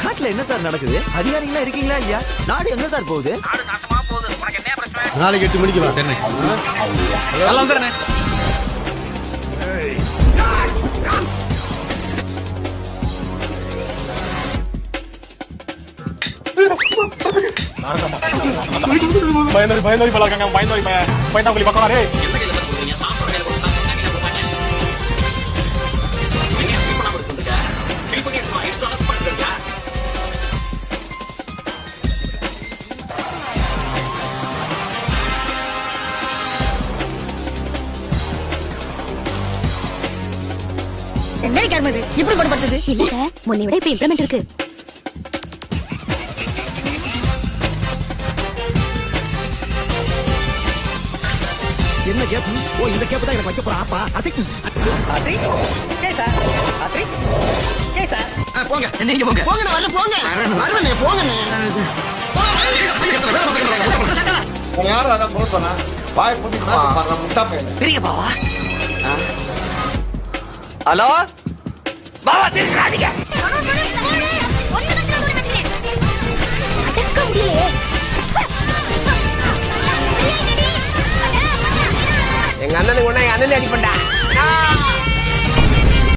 நாட்டுல என்ன சார் நடக்குது? அதிகாரிகளா இருக்கீங்களா இல்லையா? நாடு எங்க சார் போகுது? நாளைக்கு 8 மணிக்கு வா சென்னை. நல்லா வந்துடுறேன். பயந்தோரி பழக்காங்க பயந்தோரி பயந்தாங்குழி பக்கம் ரே. என்ன கேர்மது இப்படி போட்டு பார்த்தது இல்ல சார், முன்னை விட இப்ப இம்ப்ளிமெண்ட் இருக்கு. என்ன கேப்? ஓ இந்த கேப் தான் எனக்கு வைக்க போற ஆப்பா. அசைக்கு கேசா அத்ரி கேசா போங்க. நீங்க போங்க. போங்க வரல போங்க வரவனே போங்கண்ணே. யாரும் அதான் போக சொன்னா வாய் புடிக்குமா பாரு முட்டா பையன். பெரிய பாவா. ஹலோ பாவா திருடாதீங்க. அடக்க முடியலையே. எங்க அண்ணனுக்கு ஒண்ணா என் அண்ணன் அடி பண்ணா.